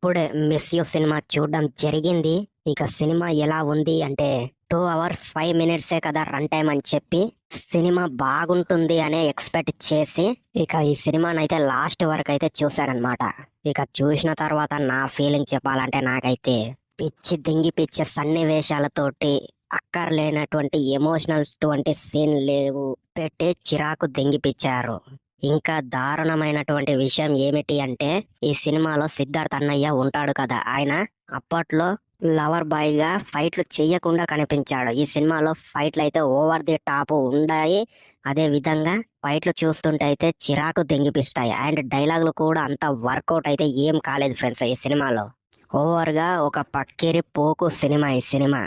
ఇప్పుడే miss you cinema చూడడం జరిగింది. ఇక సినిమా ఎలా ఉంది అంటే 2 hours 5 minutes కదా రన్ టైం అని చెప్పి సినిమా బాగుంటుంది అనే ఎక్స్పెక్ట్ చేసి ఇక ఈ సినిమానైతే లాస్ట్ వరకు అయితే చూశానన్నమాట. ఇక చూసిన తర్వాత నా ఫీలింగ్ చెప్పాలంటే నాకైతే పిచ్చి సన్నివేశాలతోటి అక్కర్లేనటువంటి ఎమోషనల్స్ సీన్ లేవు పెట్టి చిరాకు దెంగిపిచ్చారు. ఇంకా దారుణమైనటువంటి విషయం ఏమిటి అంటే ఈ సినిమాలో సిద్ధార్థ్ అన్నయ్య ఉంటాడు కదా, ఆయన అప్పట్లో లవర్ బాయ్ గా ఫైట్లు చెయ్యకుండా కనిపించాడు. ఈ సినిమాలో ఫైట్లు అయితే ఓవర్ ది టాప్ ఉన్నాయి. అదే విధంగా ఫైట్లు చూస్తుంటే అయితే చిరాకు దెంగిపిస్తాయి. అండ్ డైలాగులు కూడా అంత వర్కౌట్ అయితే ఏం కాలేదు ఫ్రెండ్స్. ఈ సినిమాలో ఓవర్ గా ఒక పక్కిరి పోకు సినిమా ఈ సినిమా.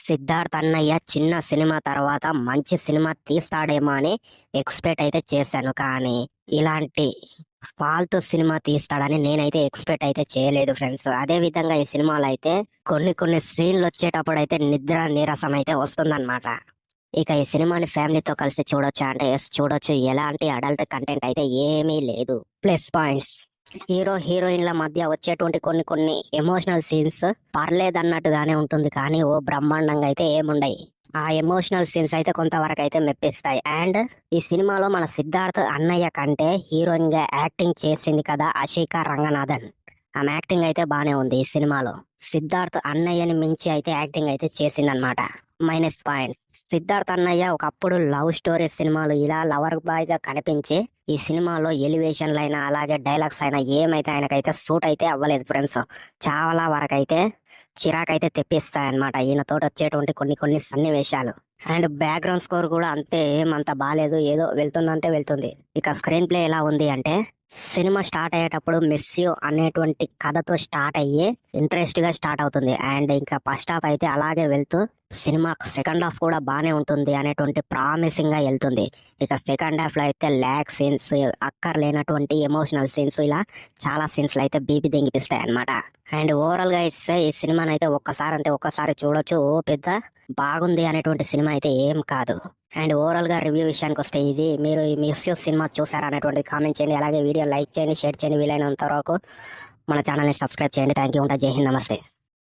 సిద్ధార్థ్ అన్నయ్య చిన్న సినిమా తర్వాత మంచి సినిమా తీస్తాడేమో అని ఎక్స్పెక్ట్ అయితే చేశాను, కానీ ఇలాంటి ఫాల్తు సినిమా తీస్తాడని నేనైతే ఎక్స్పెక్ట్ అయితే చేయలేదు ఫ్రెండ్స్. అదే విధంగా ఈ సినిమాలో అయితే కొన్ని సీన్లు వచ్చేటప్పుడు అయితే నిద్ర నీరసం అయితే వస్తుందన్నమాట. ఇక ఈ సినిమాని ఫ్యామిలీతో కలిసి చూడొచ్చా అంటే ఎస్ చూడొచ్చు. ఎలాంటి అడల్ట్ కంటెంట్ అయితే ఏమీ లేదు. ప్లస్ పాయింట్స్ హీరో హీరోయిన్ల మధ్య వచ్చేటువంటి కొన్ని ఎమోషనల్ సీన్స్ పర్లేదన్నట్టుగానే ఉంటుంది, కానీ ఓ బ్రహ్మాండంగా అయితే ఏముండయి. ఆ ఎమోషనల్ సీన్స్ అయితే కొంతవరకు అయితే మెప్పిస్తాయి. అండ్ ఈ సినిమాలో మన సిద్ధార్థ్ అన్నయ్య కంటే హీరోయిన్ గా యాక్టింగ్ చేసింది కదా అషికా రంగనాథన్, ఆమె యాక్టింగ్ అయితే బానే ఉంది. ఈ సినిమాలో సిద్ధార్థ్ అన్నయ్యని మించి అయితే యాక్టింగ్ అయితే చేసిందనమాట. మైనస్ పాయింట్, సిద్ధార్థ్ అన్నయ్య ఒకప్పుడు లవ్ స్టోరీ సినిమాలు ఇలా లవర్ బాయ్ గా కనిపించి ఈ సినిమాలో ఎలివేషన్లు అయినా అలాగే డైలాగ్స్ అయినా ఏమైతే ఆయనకైతే సూట్ అయితే అవ్వలేదు ఫ్రెండ్స్. చాలా వరకు అయితే చిరాకైతే తెప్పిస్తాయన్నమాట ఈయనతో వచ్చేటువంటి కొన్ని సన్నివేశాలు. అండ్ బ్యాక్గ్రౌండ్ స్కోర్ కూడా అంతే ఏమంత బాగాలేదు, ఏదో వెళ్తుందంటే వెళ్తుంది. ఇక స్క్రీన్ ప్లే ఎలా ఉంది అంటే సినిమా స్టార్ట్ అయ్యేటప్పుడు మిస్ యూ అనేటువంటి కథతో స్టార్ట్ అయ్యి ఇంట్రెస్ట్ గా స్టార్ట్ అవుతుంది. అండ్ ఇంకా ఫస్ట్ హాఫ్ అయితే అలాగే వెళ్తూ సినిమా సెకండ్ హాఫ్ కూడా బాగానే ఉంటుంది అనేటువంటి ప్రామిసింగ్ గా వెళ్తుంది. ఇక సెకండ్ హాఫ్ లో అయితే ల్యాక్ సీన్స్, అక్కర్లేనటువంటి ఎమోషనల్ సీన్స్, ఇలా చాలా సీన్స్ లో అయితే బీపీ దెంగిపిస్తాయి అనమాట. అండ్ ఓవరాల్ గా ఇస్తే ఈ సినిమాని అయితే ఒక్కసారి చూడొచ్చు. ఓ పెద్ద బాగుంది అనేటువంటి సినిమా అయితే ఏం కాదు. అండ్ ఓవరాల్ గా రివ్యూ విషయానికి వస్తే ఇది మీరు ఈ మిస్ యూ సినిమా చూసారా అనేటువంటి కామెంట్ చేయండి. అలాగే వీడియో లైక్ చేయండి, షేర్ చేయండి, వీలైనంత వరకు మన ఛానల్ని సబ్స్క్రైబ్ చేయండి. Thank you. ఉంటా. జై హింద్. నమస్తే.